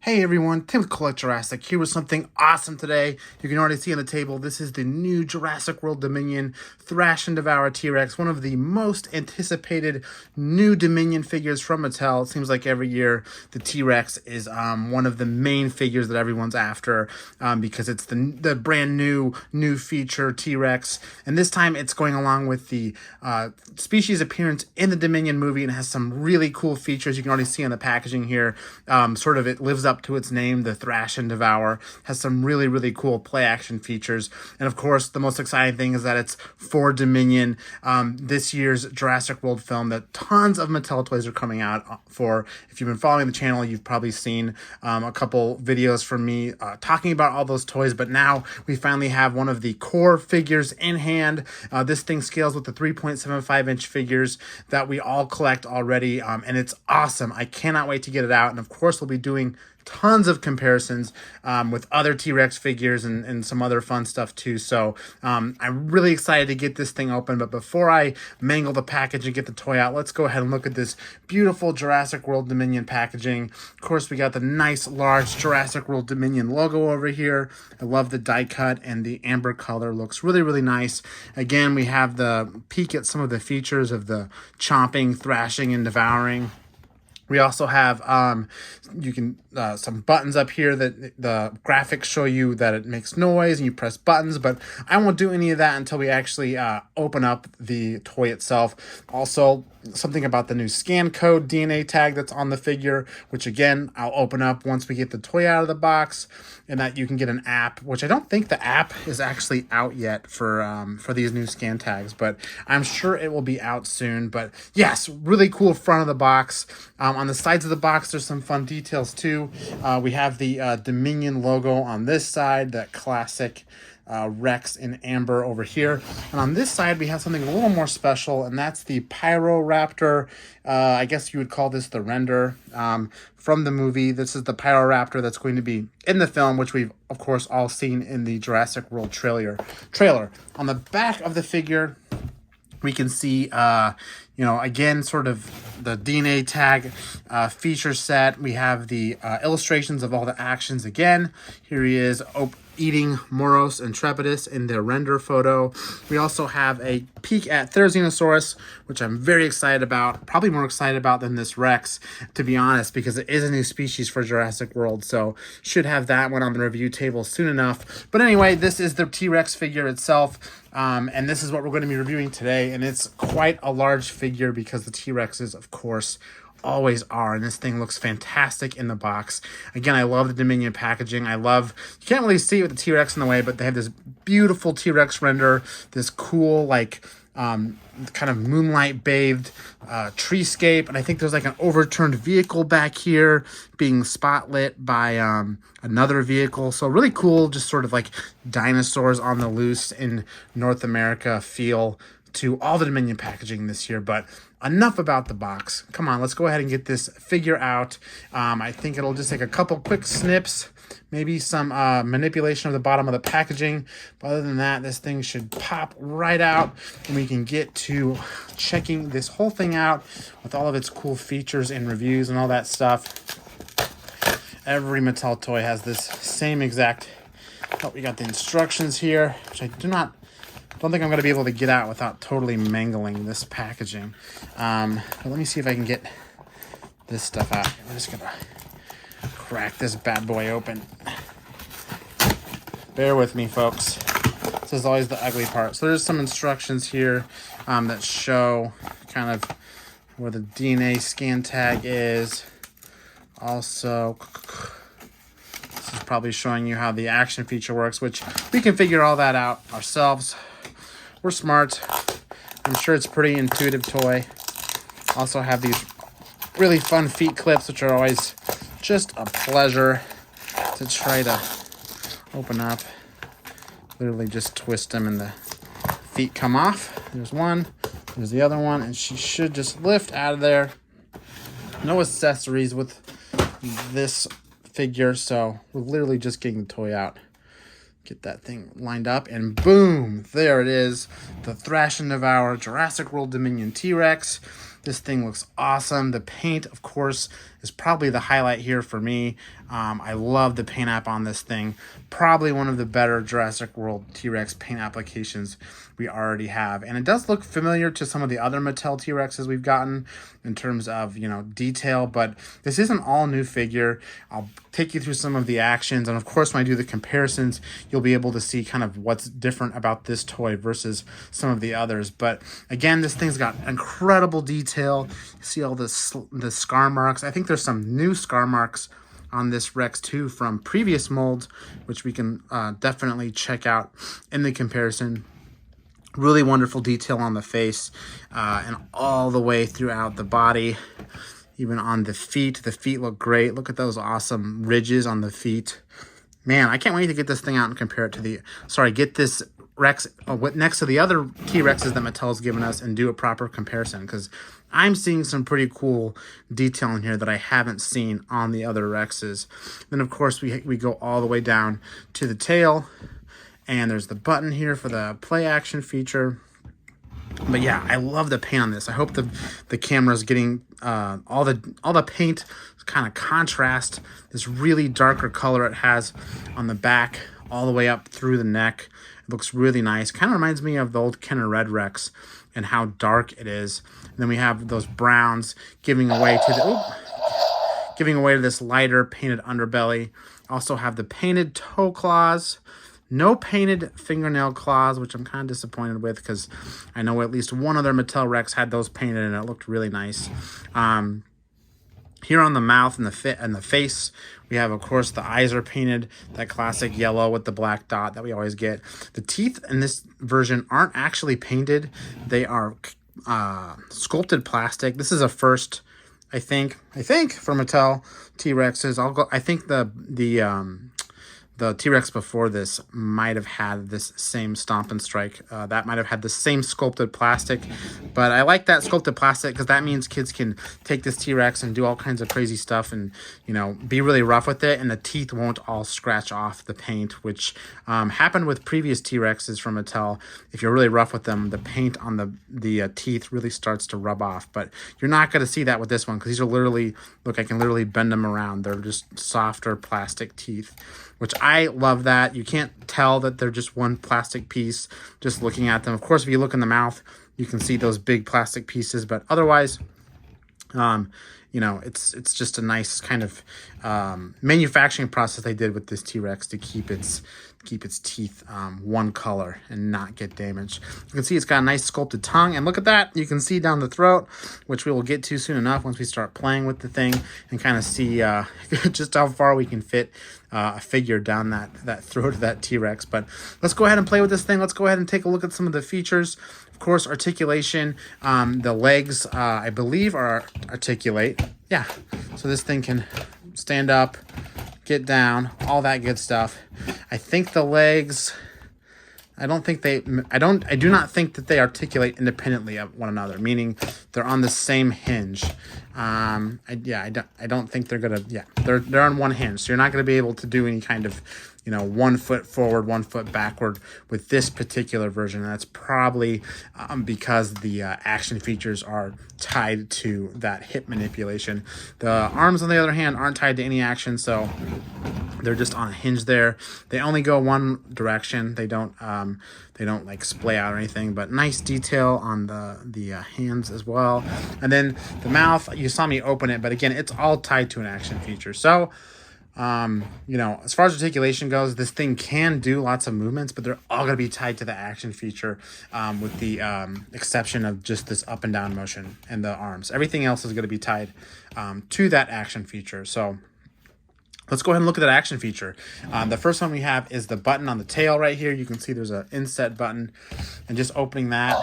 Hey everyone, Tim with Collect Jurassic here with something awesome today. You can already see on the table, this is the new Jurassic World Dominion Thrash and Devour T-Rex, one of the most anticipated new Dominion figures from Mattel. It seems like every year the T-Rex is one of the main figures that everyone's after because it's the brand new feature T-Rex. And this time it's going along with the species appearance in the Dominion movie and has some really cool features. You can already see on the packaging here, it lives up to its name, the Thrash and Devour, has some really cool play action features. And of course, the most exciting thing is that it's for Dominion, this year's Jurassic World film that tons of Mattel toys are coming out for. If you've been following the channel, you've probably seen a couple videos from me talking about all those toys, but now we finally have one of the core figures in hand. This thing scales with the 3.75-inch figures that we all collect already, and it's awesome. I cannot wait to get it out, and of course we'll be doing tons of comparisons with other T-Rex figures and some other fun stuff too. So I'm really excited to get this thing open. But before I mangle the package and get the toy out, let's go ahead and look at this beautiful Jurassic World Dominion packaging. Of course, we got the nice large Jurassic World Dominion logo over here. I love the die cut, and the amber color looks really nice. Again, we have the peek at some of the features of the chomping, thrashing, and devouring. We also have some buttons up here that the graphics show you that it makes noise and you press buttons, but I won't do any of that until we actually open up the toy itself. Also, something about the new scan code DNA tag that's on the figure, which again, I'll open up once we get the toy out of the box, and that you can get an app, which I don't think the app is actually out yet for these new scan tags, but I'm sure it will be out soon. But yes, really cool front of the box. On the sides of the box, there's some fun details too. We have the Dominion logo on this side, that classic Rex in amber over here. And on this side, we have something a little more special, and that's the Pyroraptor. I guess you would call this the render from the movie. This is the Pyroraptor that's going to be in the film, which we've, of course, all seen in the Jurassic World trailer. On the back of the figure, we can see, again, sort of the DNA tag feature set. We have the illustrations of all the actions again. Here he is eating Moros and Trepidus in their render photo. We also have a peek at Tyrannosaurus, which I'm very excited about. Probably more excited about than this Rex, to be honest, because it is a new species for Jurassic World. So should have that one on the review table soon enough. But anyway, this is the T-Rex figure itself. And this is what we're going to be reviewing today. And it's quite a large figure because the T-Rexes, of course, always are, and this thing looks fantastic in the box. Again, I love the Dominion packaging. You can't really see it with the T-Rex in the way, but they have this beautiful T-Rex render, this cool kind of moonlight bathed treescape, and I think there's like an overturned vehicle back here being spotlit by another vehicle. So really cool, just sort of like dinosaurs on the loose in North America feel to all the Dominion packaging this year. But enough about the box. Come on, let's go ahead and get this figure out. I think it'll just take a couple quick snips, maybe some manipulation of the bottom of the packaging. But other than that, this thing should pop right out, and we can get to checking this whole thing out with all of its cool features and reviews and all that stuff. Every Mattel toy has this same exact... Oh, we got the instructions here, which I don't think I'm going to be able to get out without totally mangling this packaging. But let me see if I can get this stuff out. I'm just going to crack this bad boy open. Bear with me, folks. This is always the ugly part. So there's some instructions here that show kind of where the DNA scan tag is. Also, this is probably showing you how the action feature works, which we can figure all that out ourselves. We're smart. I'm sure it's a pretty intuitive toy. Also have these really fun feet clips, which are always just a pleasure to try to open up. Literally just twist them and the feet come off. There's one, there's the other one, and she should just lift out of there. No accessories with this figure, so we're literally just getting the toy out. Get that thing lined up, and boom, there it is, the Thrash and Devour Jurassic World Dominion T-Rex. This thing looks awesome. The paint, of course, is probably the highlight here for me. I love the paint app on this thing. Probably one of the better Jurassic World T-Rex paint applications we already have. And it does look familiar to some of the other Mattel T-Rexes we've gotten in terms of, you know, detail, but this is an all new figure. I'll take you through some of the actions, and of course when I do the comparisons, you'll be able to see kind of what's different about this toy versus some of the others. But again, this thing's got incredible detail. You see all the scar marks. I think there's some new scar marks on this Rex too from previous molds, which we can definitely check out in the comparison. Really wonderful detail on the face and all the way throughout the body, even on the feet. The feet look great. Look at those awesome ridges on the feet. Man, I can't wait to get this thing out and compare it to the, get this Rex next to the other T-Rexes that Mattel's given us and do a proper comparison, because I'm seeing some pretty cool detail in here that I haven't seen on the other Rexes. Then, of course, we go all the way down to the tail. And there's the button here for the play action feature. But yeah, I love the paint on this. I hope the camera's getting all the paint kind of contrast. This really darker color it has on the back all the way up through the neck. It looks really nice. Kind of reminds me of the old Kenner Red Rex and how dark it is. And then we have those browns giving away to this lighter painted underbelly. Also have the painted toe claws. No painted fingernail claws, which I'm kind of disappointed with because I know at least one other Mattel Rex had those painted and it looked really nice. Here on the mouth and the face, we have, of course, the eyes are painted, that classic yellow with the black dot that we always get. The teeth in this version aren't actually painted. They are sculpted plastic. This is a first, I think for Mattel T-Rexes. I think the T-Rex before this might have had this same Stomp and Strike. That might have had the same sculpted plastic. But I like that sculpted plastic because that means kids can take this T-Rex and do all kinds of crazy stuff and, you know, be really rough with it. And the teeth won't all scratch off the paint, which happened with previous T-Rexes from Mattel. If you're really rough with them, the paint on the teeth really starts to rub off. But you're not going to see that with this one because these are literally, look, I can literally bend them around. They're just softer plastic teeth, which I love that. You can't tell that they're just one plastic piece just looking at them. Of course, if you look in the mouth, you can see those big plastic pieces, but otherwise, you know, it's just a nice kind of manufacturing process they did with this T-Rex to keep its teeth one color and not get damaged. You can see it's got a nice sculpted tongue, and look at that. You can see down the throat, which we will get to soon enough once we start playing with the thing and kind of see just how far we can fit a figure down that throat of that T-Rex. But let's go ahead and play with this thing. Let's go ahead and take a look at some of the features. Of course, articulation. The legs, I believe, are articulate. Yeah, so this thing can stand up, get down, all that good stuff. I think the legs, I do not think that they articulate independently of one another, meaning they're on the same hinge. I don't think they're gonna, they're on one hinge, so you're not gonna be able to do any kind of, you know, 1 foot forward, 1 foot backward with this particular version. And that's probably because the action features are tied to that hip manipulation. The arms, on the other hand, aren't tied to any action, so they're just on a hinge there. They only go one direction. They don't like splay out or anything, but nice detail on the hands as well. And then the mouth, you saw me open it, but again, it's all tied to an action feature. So, you know, as far as articulation goes, this thing can do lots of movements, but they're all going to be tied to the action feature, with the exception of just this up and down motion and the arms. Everything else is going to be tied to that action feature. So let's go ahead and look at that action feature. The first one we have is the button on the tail right here. You can see there's an inset button, and just opening that,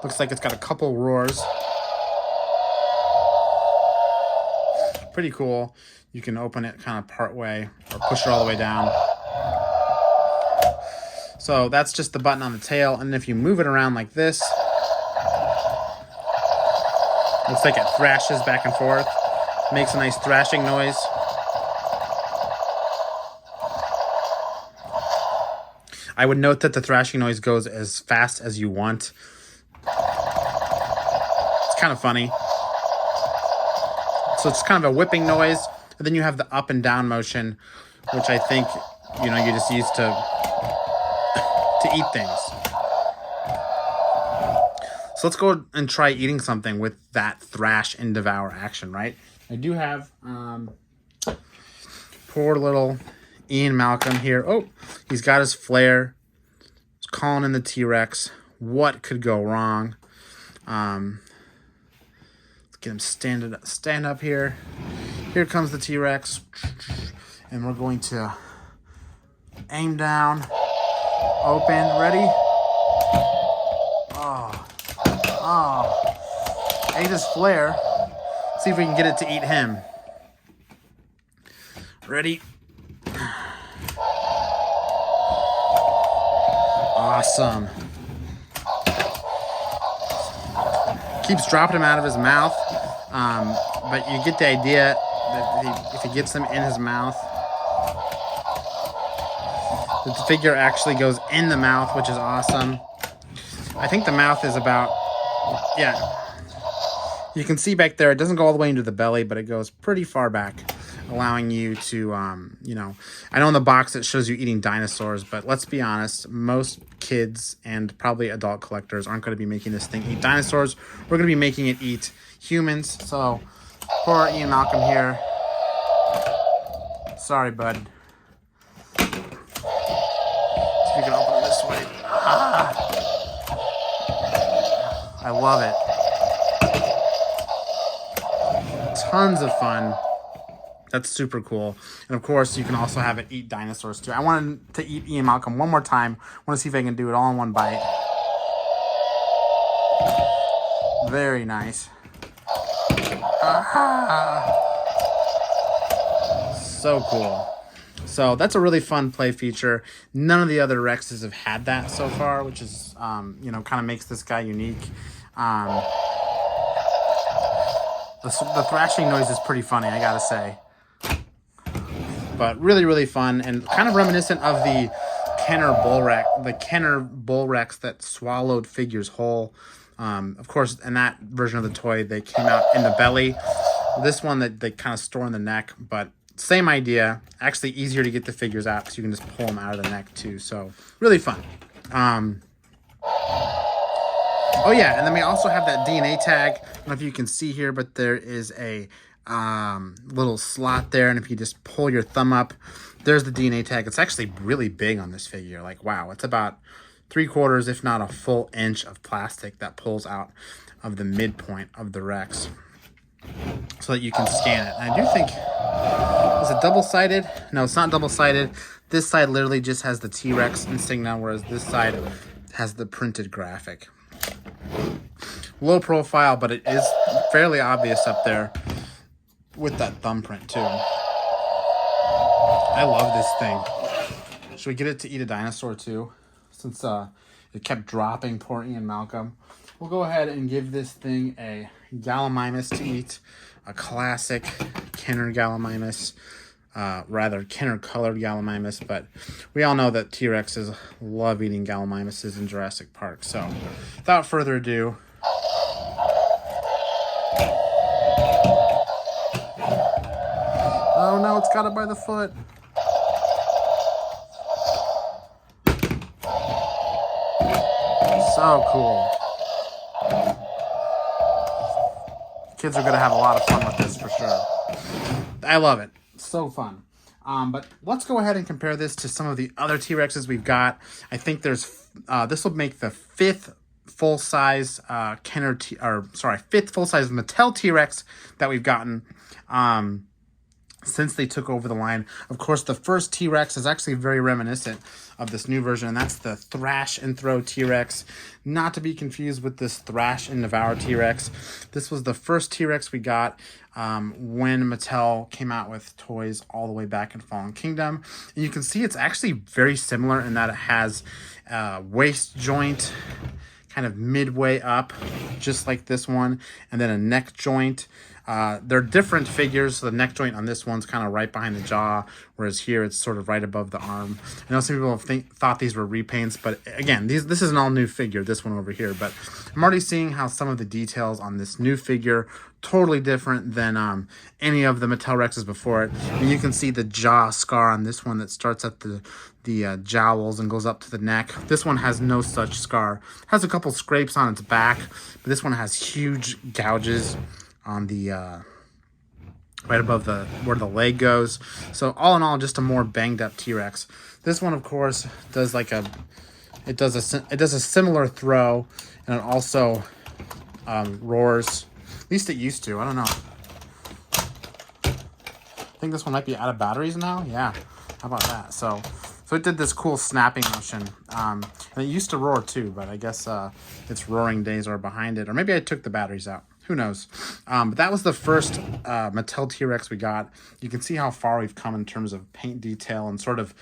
looks like it's got a couple roars. Pretty cool. You can open it kind of part way or push it all the way down. So that's just the button on the tail. And if you move it around like this, looks like it thrashes back and forth. Makes a nice thrashing noise. I would note that the thrashing noise goes as fast as you want. It's kind of funny. So it's kind of a whipping noise. And then you have the up and down motion, which I think, you know, you just use to eat things. So let's go and try eating something with that thrash and devour action, right? I do have poor little Ian Malcolm here. Oh, he's got his flare. He's calling in the T-Rex. What could go wrong? Let's get him stand up here. Here comes the T-Rex. And we're going to aim down. Open. Ready? Oh. Ate his flare. See if we can get it to eat him. Ready? Awesome. Keeps dropping him out of his mouth. But you get the idea that if he gets them in his mouth, the figure actually goes in the mouth, which is awesome. I think the mouth is about, yeah. You can see back there, it doesn't go all the way into the belly, but it goes pretty far back, allowing you to, you know, I know in the box it shows you eating dinosaurs, but let's be honest, most kids and probably adult collectors aren't going to be making this thing eat dinosaurs. We're going to be making it eat humans. So, poor Ian Malcolm here. Sorry, bud. See if you can open it this way. Ah. I love it. Tons of fun. That's super cool. And of course, you can also have it eat dinosaurs too. I wanted to eat Ian Malcolm one more time. I want to see if I can do it all in one bite. Very nice. So cool. So that's a really fun play feature. None of the other Rexes have had that so far, which is, you know, kind of makes this guy unique. The thrashing noise is pretty funny, I gotta say. But really, really fun and kind of reminiscent of the Kenner Bull Rex that swallowed figures whole. Of course, in that version of the toy, they came out in the belly. This one that they kind of store in the neck, but same idea. Actually easier to get the figures out because you can just pull them out of the neck too. So really fun. Oh yeah, and then we also have that DNA tag. I don't know if you can see here, but there is a little slot there, and if you just pull your thumb up, there's the DNA tag. It's actually really big on this figure. Like, wow, it's about 3/4, if not a full inch of plastic that pulls out of the midpoint of the Rex so that you can scan it. And I do think, is it double-sided? No, it's not double-sided. This side literally just has the T-Rex insignia, whereas this side has the printed graphic. Low profile, but it is fairly obvious up there with that thumbprint too. I love this thing. Should we get it to eat a dinosaur too? Since it kept dropping poor Ian Malcolm. We'll go ahead and give this thing a Gallimimus to eat. A classic Kenner Gallimimus. Rather Kenner colored Gallimimus, but we all know that T-Rexes love eating Gallimimuses in Jurassic Park. So without further ado, oh no, it's got it by the foot. So cool. Kids are going to have a lot of fun with this for sure. I love it. So fun. But let's go ahead and compare this to some of the other T-Rexes we've got. I think there's this will make the fifth full-size fifth full-size Mattel T-Rex that we've gotten since they took over the line. Of course, the first T-Rex is actually very reminiscent of this new version, and that's the Thrash and Throw T-Rex, not to be confused with this Thrash and Devour T-Rex. This was the first T-Rex we got when Mattel came out with toys all the way back in Fallen Kingdom. And you can see it's actually very similar in that it has a waist joint kind of midway up, just like this one, and then a neck joint They're different figures. So the neck joint on this one's kind of right behind the jaw, whereas here it's sort of right above the arm. I know some people have thought these were repaints, but again, this is an all new figure, this one over here. But I'm already seeing how some of the details on this new figure totally different than any of the Mattel Rexes before it. And you can see the jaw scar on this one that starts at the jowls and goes up to the neck. This one has no such scar. Has a couple scrapes on its back, but this one has huge gouges on the right above where the leg goes. So all in all, just a more banged up T-Rex. This one, of course, does it does a similar throw, and it also roars. At least it used to. I don't know. I think this one might be out of batteries now. Yeah, how about that? So it did this cool snapping motion. And it used to roar too, but I guess its roaring days are behind it. Or maybe I took the batteries out. Who knows? But that was the first Mattel T-Rex we got. You can see how far we've come in terms of paint detail and sort of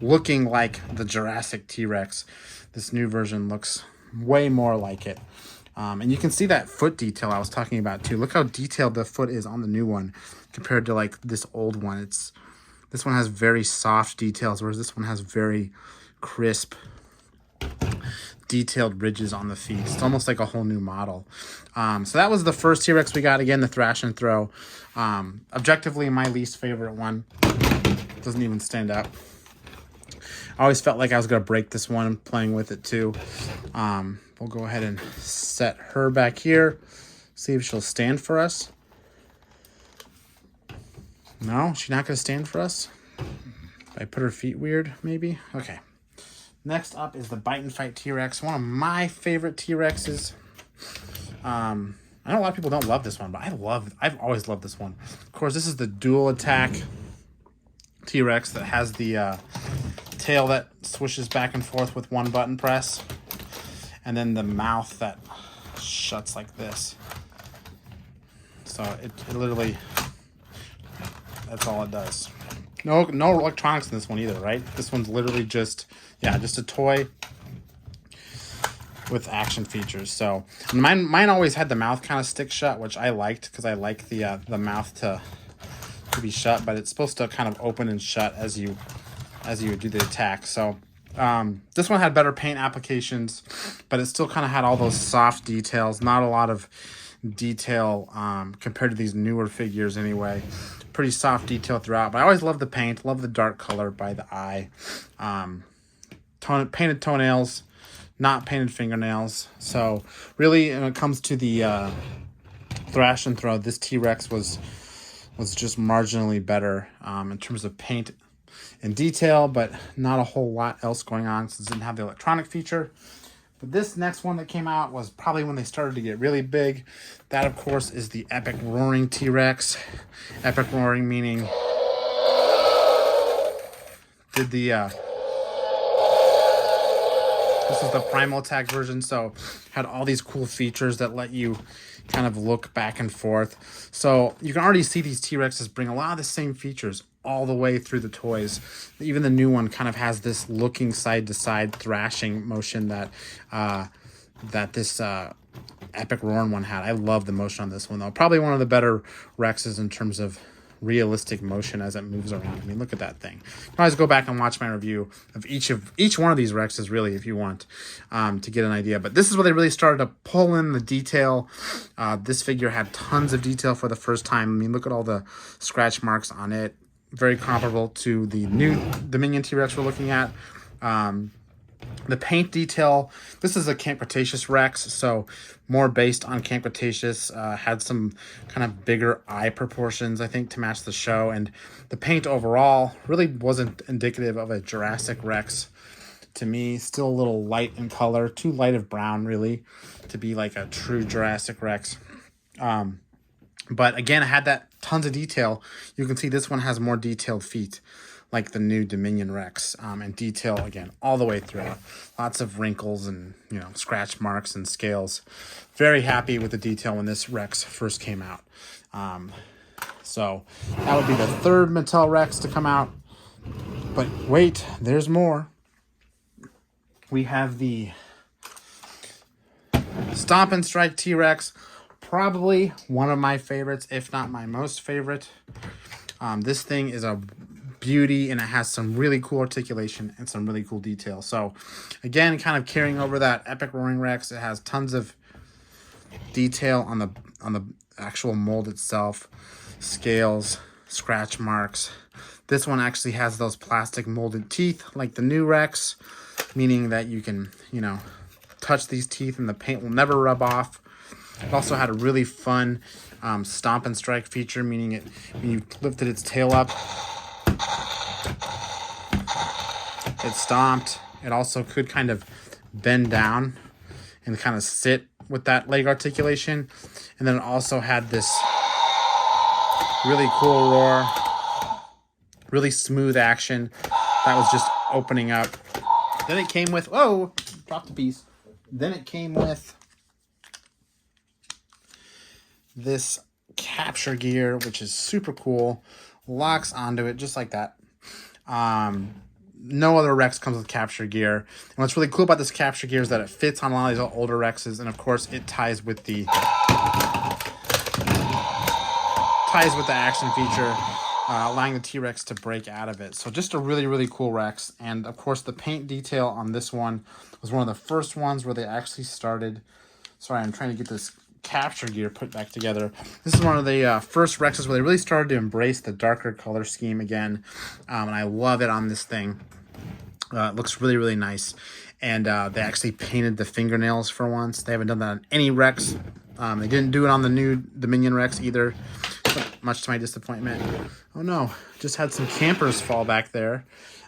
looking like the Jurassic T-Rex. This new version looks way more like it. And you can see that foot detail I was talking about too. Look how detailed the foot is on the new one compared to like this old one. This one has very soft details, whereas this one has very crisp, detailed ridges on the feet. It's almost like a whole new model. So that was the first T-Rex we got. Again, the Thrash and Throw. Objectively, my least favorite one. Doesn't even stand up. I always felt like I was going to break this one playing with it too. We'll go ahead and set her back here. See if she'll stand for us. No, she's not going to stand for us. If I put her feet weird, maybe? Okay. Next up is the Bite and Fight T-Rex. One of my favorite T-Rexes. I know a lot of people don't love this one, but I've always loved this one. Of course, this is the dual attack T-Rex that has the tail that swishes back and forth with one button press. And then the mouth that shuts like this. So it literally, that's all it does. No electronics in this one either, right? This one's literally just a toy with action features. So mine always had the mouth kind of stick shut, which I liked because I like the mouth to be shut, but it's supposed to kind of open and shut as you do the attack. So this one had better paint applications, but it still kind of had all those soft details. Not a lot of detail compared to these newer figures anyway. Pretty soft detail throughout, but I always love the paint. Love the dark color by the eye. Painted toenails, not painted fingernails. So really, when it comes to the Thrash and Throw, this T-Rex was just marginally better in terms of paint and detail, but not a whole lot else going on since it didn't have the electronic feature. But this next one that came out was probably when they started to get really big. That, of course, is the Epic Roaring T-Rex. Epic Roaring meaning this is the Primal Attack version, so had all these cool features that let you kind of look back and forth. So you can already see these T-Rexes bring a lot of the same features all the way through the toys. Even the new one kind of has this looking side-to-side thrashing motion that this Epic Roaring one had. I love the motion on this one, though. Probably one of the better Rexes in terms of realistic motion as it moves around. I mean, look at that thing. You can always go back and watch my review of each one of these Rexes, really, if you want to get an idea. But this is where they really started to pull in the detail. This figure had tons of detail for the first time. I mean, look at all the scratch marks on it. Very comparable to the new Dominion T-Rex we're looking at. The paint detail, this is a Camp Cretaceous Rex, so more based on Camp Cretaceous. Had some kind of bigger eye proportions, I think, to match the show. And the paint overall really wasn't indicative of a Jurassic Rex to me. Still a little light in color, too light of brown, really, to be like a true Jurassic Rex. But again, it had that tons of detail. You can see this one has more detailed feet, like the new Dominion Rex, and detail again all the way through. Lots of wrinkles and scratch marks and scales. Very happy with the detail when this Rex first came out. So that would be the third Mattel Rex to come out. But wait, there's more. We have the Stomp and Strike T-Rex. probably one of my favorites, if not my most favorite. This thing is a beauty, and it has some really cool articulation and some really cool detail. So again, kind of carrying over that epic roaring Rex. It has tons of detail on the actual mold itself, scales, scratch marks. This one actually has those plastic molded teeth like the new Rex, meaning that you can, you know, touch these teeth and the paint will never rub off. It also had a really fun stomp and strike feature, meaning it when you lifted its tail up, it stomped. It also could kind of bend down and kind of sit with that leg articulation. And then it also had this really cool roar, really smooth action that was just opening up. Then it came with, whoa, dropped a piece. Then it came with this capture gear, which is super cool. Locks onto it just like that. No other Rex comes with capture gear. And what's really cool about this capture gear is that it fits on a lot of these older Rexes, and of course it ties with the action feature, allowing the T-Rex to break out of it. So just a really, really cool Rex. And of course the paint detail on this one was one of the first ones where they actually started. Sorry, I'm trying to get this capture gear put back together. This is one of the first Rexes where they really started to embrace the darker color scheme again, and I love it on this thing. It looks really, really nice, and they actually painted the fingernails for once. They haven't done that on any Rex. They didn't do it on the new Dominion Rex either, much to my disappointment. Oh no, just had some campers fall back there.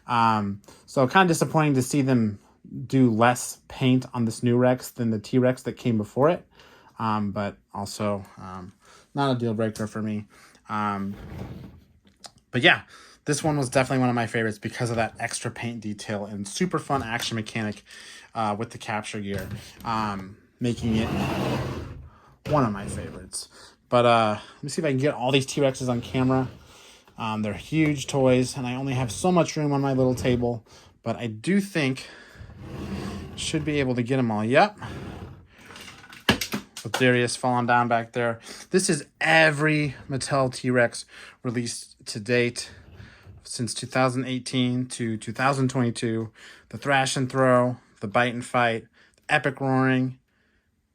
So kind of disappointing to see them do less paint on this new Rex than the T-Rex that came before it. But also not a deal breaker for me. But yeah, this one was definitely one of my favorites because of that extra paint detail and super fun action mechanic with the capture gear, making it one of my favorites. But let me see if I can get all these T-Rexes on camera. They're huge toys, and I only have so much room on my little table, but I do think should be able to get them all. Yep. With Darius falling down back there. This is every Mattel T-Rex released to date since 2018 to 2022. The Thrash and Throw, the Bite and Fight, Epic Roaring,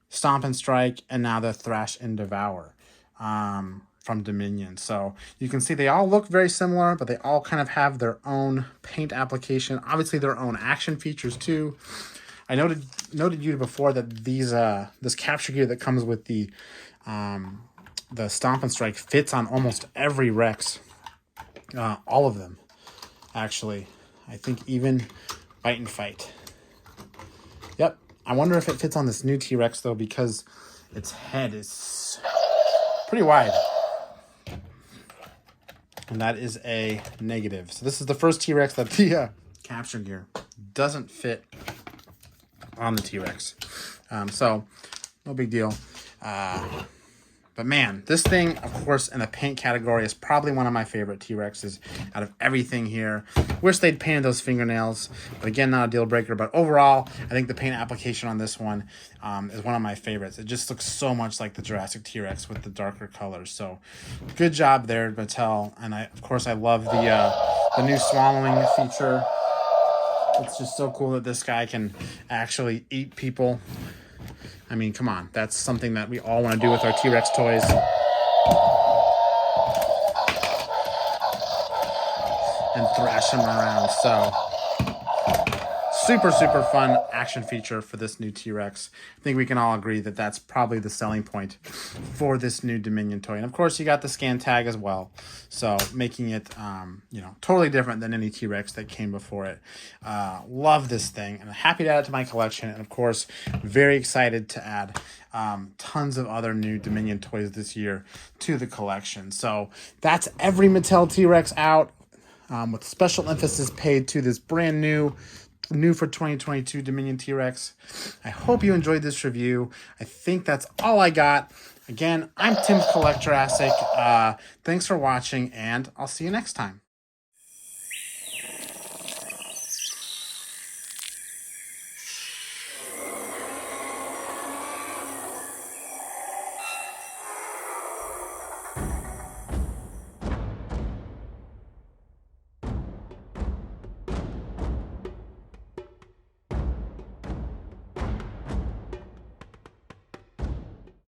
Stomp and Strike, and now the Thrash and Devour from Dominion. So you can see they all look very similar, but they all kind of have their own paint application. Obviously their own action features too. I noted you before that these this capture gear that comes with the Stomp and Strike fits on almost every Rex, all of them, actually. I think even Bite and Fight. Yep. I wonder if it fits on this new T-Rex though, because its head is pretty wide, and that is a negative. So this is the first T-Rex that the capture gear doesn't fit on the T-Rex. So no big deal. But man, this thing, of course, in the paint category is probably one of my favorite T-Rexes out of everything here. Wish they'd painted those fingernails, but again, not a deal breaker. But overall, I think the paint application on this one is one of my favorites. It just looks so much like the Jurassic T-Rex with the darker colors. So good job there, Mattel. And of course, I love the new swallowing feature. It's just so cool that this guy can actually eat people. I mean, come on. That's something that we all want to do with our T-Rex toys. And thrash them around. So, super, super fun action feature for this new T-Rex. I think we can all agree that that's probably the selling point for this new Dominion toy. And of course, you got the scan tag as well. So, making it, totally different than any T-Rex that came before it. Love this thing. And I'm happy to add it to my collection. And of course, very excited to add tons of other new Dominion toys this year to the collection. So, that's every Mattel T-Rex out, with special emphasis paid to this brand new for 2022 Dominion T-Rex. I hope you enjoyed this review. I think that's all I got. Again, I'm Tim Collect Jurassic. Thanks for watching, and I'll see you next time.